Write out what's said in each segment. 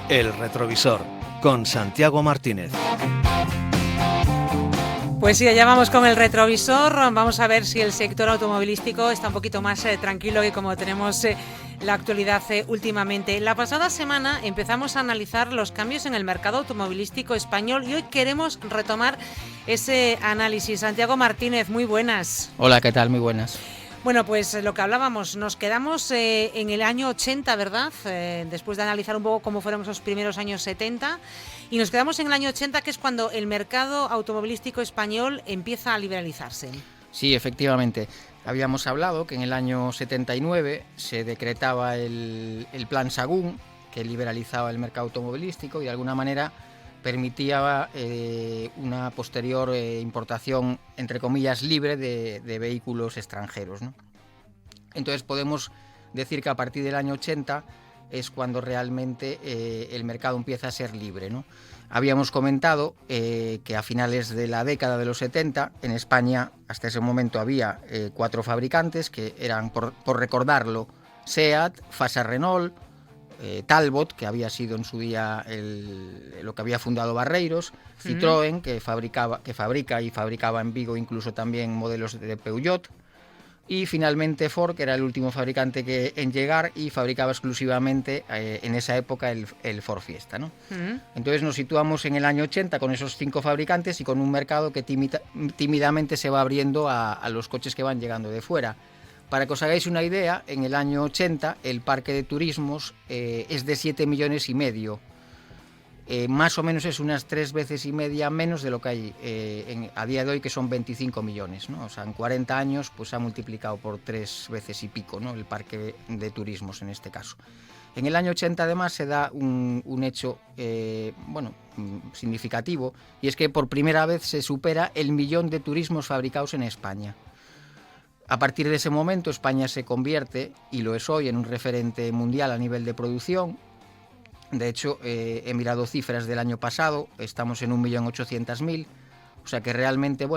El retrovisor, con Santiago Martínez. Pues sí, allá vamos con el retrovisor. Vamos a ver si el sector automovilístico está un poquito más tranquilo que como tenemos la actualidad últimamente. La pasada semana empezamos a analizar los cambios en el mercado automovilístico español y hoy queremos retomar ese análisis. Santiago Martínez, muy buenas. Hola, ¿qué tal? Muy buenas. Bueno, pues lo que hablábamos, nos quedamos en el año 80, ¿verdad? Después de analizar un poco cómo fueron esos primeros años 70, y nos quedamos en el año 80, que es cuando el mercado automovilístico español empieza a liberalizarse. Sí, efectivamente. Habíamos hablado que en el año 79 se decretaba el Plan Sagún, que liberalizaba el mercado automovilístico y de alguna manera permitía una posterior importación, entre comillas, libre de vehículos extranjeros, ¿no? Entonces podemos decir que a partir del año 80 es cuando realmente el mercado empieza a ser libre, ¿no? Habíamos comentado que a finales de la década de los 70 en España hasta ese momento había 4 fabricantes que eran, por recordarlo, SEAT, Fasa Renault, Talbot, que había sido en su día lo que había fundado Barreiros, Citroën, que fabrica y fabricaba en Vigo incluso también modelos de Peugeot, y finalmente Ford, que era el último fabricante en llegar y fabricaba exclusivamente en esa época el Ford Fiesta, ¿no? Entonces nos situamos en el año 80 con esos 5 fabricantes y con un mercado que tímidamente se va abriendo a los coches que van llegando de fuera. Para que os hagáis una idea, en el año 80 el parque de turismos es de 7,5 millones. Más o menos es unas 3 veces y media menos de lo que hay a día de hoy, que son 25 millones, ¿no? O sea, en 40 años pues se ha multiplicado por 3 veces y pico, ¿no?, el parque de turismos en este caso. En el año 80 además se da un hecho significativo, y es que por primera vez se supera el 1.000.000 de turismos fabricados en España. A partir de ese momento España se convierte, y lo es hoy, en un referente mundial a nivel de producción. De hecho, he mirado cifras del año pasado, estamos en 1.800.000, o sea que realmente,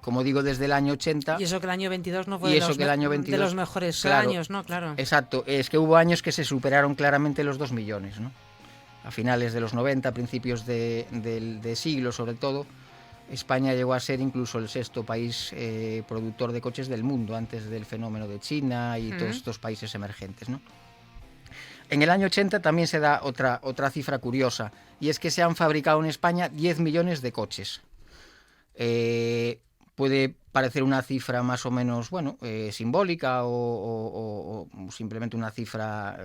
como digo, desde el año 80... Y eso que el año 22 no fue de los mejores años, ¿no? Claro. Exacto, es que hubo años que se superaron claramente los 2 millones, ¿no? A finales de los 90, principios de siglo sobre todo, España llegó a ser incluso el 6º país productor de coches del mundo, antes del fenómeno de China y todos estos países emergentes, ¿no? En el año 80 también se da otra cifra curiosa, y es que se han fabricado en España 10 millones de coches. Puede parecer una cifra más o menos simbólica o simplemente una cifra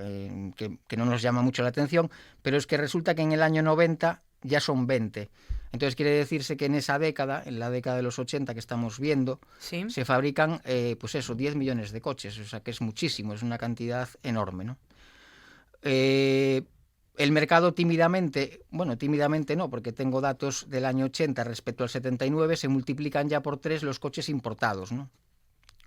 que no nos llama mucho la atención, pero es que resulta que en el año 90 ya son 20. Entonces quiere decirse que en esa década, en la década de los 80 que estamos viendo, ¿sí?, se fabrican 10 millones de coches, o sea que es muchísimo, es una cantidad enorme, ¿no? El mercado tímidamente no, porque tengo datos del año 80 respecto al 79, se multiplican ya por 3 los coches importados, ¿no?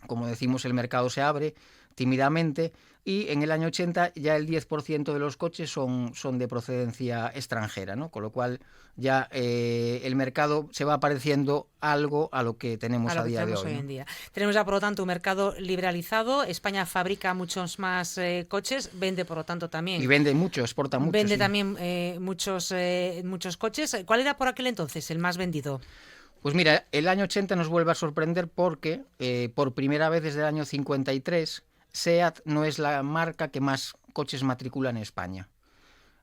Como decimos, el mercado se abre tímidamente y en el año 80 ya el 10% de los coches son de procedencia extranjera, ¿no? Con lo cual ya el mercado se va pareciendo algo a lo que tenemos a día de hoy, ¿no? En día. Tenemos ya, por lo tanto, un mercado liberalizado. España fabrica muchos más coches, vende, por lo tanto, también. Y vende mucho, exporta mucho. Vende sí. también muchos coches. ¿Cuál era por aquel entonces el más vendido? Pues mira, el año 80 nos vuelve a sorprender porque por primera vez desde el año 53 SEAT no es la marca que más coches matricula en España.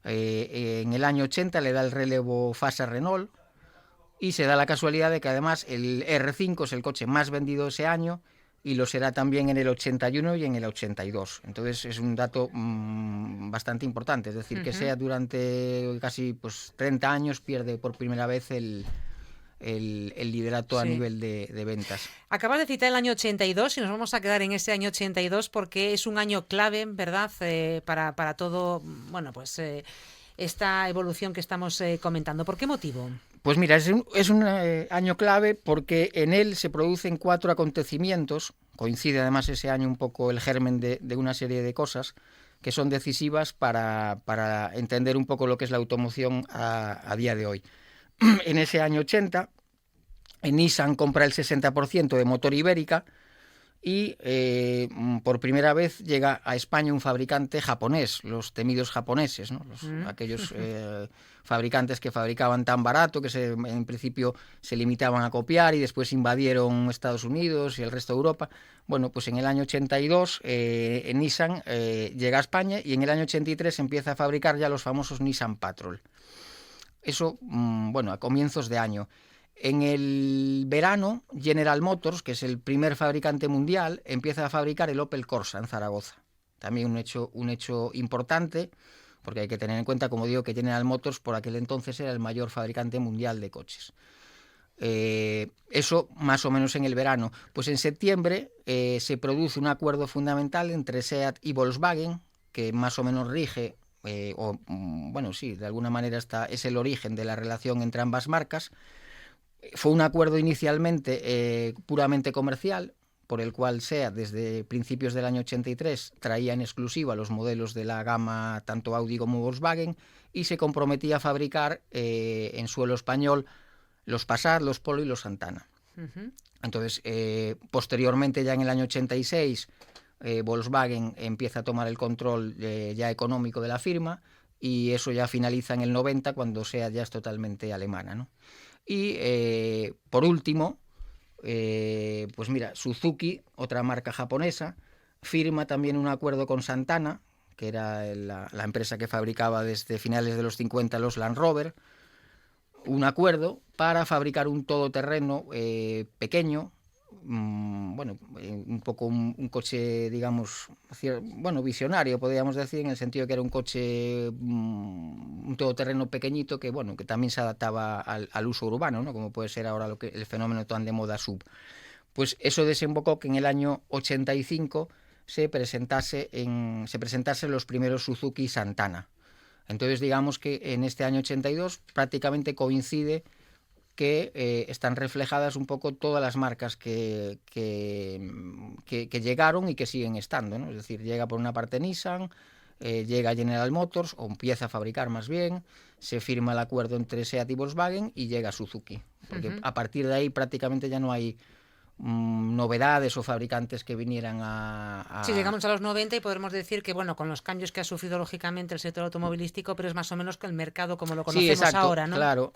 En el año 80 le da el relevo Fasa Renault y se da la casualidad de que además el R5 es el coche más vendido ese año y lo será también en el 81 y en el 82. Entonces es un dato bastante importante, es decir, que SEAT durante casi 30 años pierde por primera vez el liderato a nivel de ventas. Acabas de citar el año 82 y nos vamos a quedar en ese año 82 porque es un año clave, ¿verdad?, para todo, esta evolución que estamos comentando. ¿Por qué motivo? Pues mira, es un año clave porque en él se producen 4 acontecimientos, coincide además ese año un poco el germen de una serie de cosas que son decisivas para entender un poco lo que es la automoción a día de hoy. En ese año 80, Nissan compra el 60% de Motor Ibérica y por primera vez llega a España un fabricante japonés, los temidos japoneses, ¿no? Aquellos fabricantes que fabricaban tan barato que en principio se limitaban a copiar y después invadieron Estados Unidos y el resto de Europa. Bueno, pues en el año 82 Nissan llega a España y en el año 83 empieza a fabricar ya los famosos Nissan Patrol. Eso, bueno, a comienzos de año. En el verano, General Motors, que es el primer fabricante mundial, empieza a fabricar el Opel Corsa en Zaragoza. También un hecho importante, porque hay que tener en cuenta, como digo, que General Motors por aquel entonces era el mayor fabricante mundial de coches. Eso más o menos en el verano. Pues en septiembre se produce un acuerdo fundamental entre SEAT y Volkswagen, que más o menos rige, bueno, sí, de alguna manera es el origen de la relación entre ambas marcas. Fue un acuerdo inicialmente puramente comercial, por el cual SEAT desde principios del año 83 traía en exclusiva los modelos de la gama tanto Audi como Volkswagen y se comprometía a fabricar en suelo español los Passat, los Polo y los Santana. Entonces, posteriormente, ya en el año 86, Volkswagen empieza a tomar el control ya económico de la firma y eso ya finaliza en el 90, cuando SEAT ya es totalmente alemana, ¿no? Y por último, pues mira, Suzuki, otra marca japonesa, firma también un acuerdo con Santana, que era la empresa que fabricaba desde finales de los 50 los Land Rover, un acuerdo para fabricar un todoterreno pequeño, bueno, un poco un coche, digamos, bueno, visionario, podríamos decir, en el sentido que era un coche, un todoterreno pequeñito que, bueno, que también se adaptaba al uso urbano, ¿no? Como puede ser ahora el fenómeno tan de moda SUV. Pues eso desembocó que en el año 85 se presentasen los primeros Suzuki Santana. Entonces, digamos que en este año 82 prácticamente coincide que están reflejadas un poco todas las marcas que llegaron y que siguen estando, ¿no? Es decir, llega por una parte Nissan, llega General Motors, o empieza a fabricar más bien, se firma el acuerdo entre SEAT y Volkswagen y llega Suzuki. Porque a partir de ahí prácticamente ya no hay novedades o fabricantes que vinieran a... Sí, llegamos a los 90 y podremos decir que, bueno, con los cambios que ha sufrido lógicamente el sector automovilístico, pero es más o menos que el mercado como lo conocemos, sí, exacto, ahora, ¿no? Claro.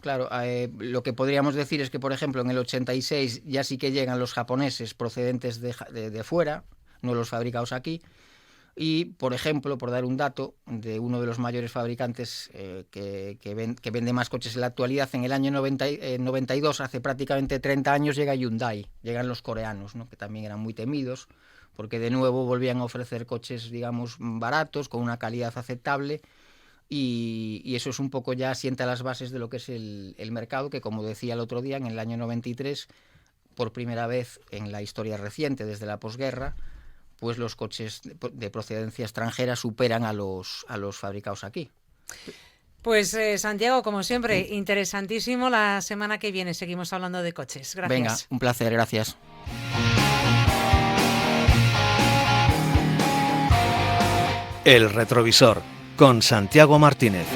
Lo que podríamos decir es que, por ejemplo, en el 86 ya sí que llegan los japoneses procedentes de fuera, no los fabricados aquí. Y, por ejemplo, por dar un dato de uno de los mayores fabricantes que vende más coches en la actualidad, en el año 92, hace prácticamente 30 años, llega Hyundai, llegan los coreanos, ¿no? Que también eran muy temidos, porque de nuevo volvían a ofrecer coches, digamos, baratos, con una calidad aceptable, y eso es un poco, ya sienta las bases de lo que es el mercado, que, como decía el otro día, en el año 93, por primera vez en la historia reciente, desde la posguerra, pues los coches de procedencia extranjera superan a los fabricados aquí. Pues Santiago, como siempre, interesantísimo. La semana que viene seguimos hablando de coches. Gracias. Venga, un placer, gracias. El retrovisor, con Santiago Martínez.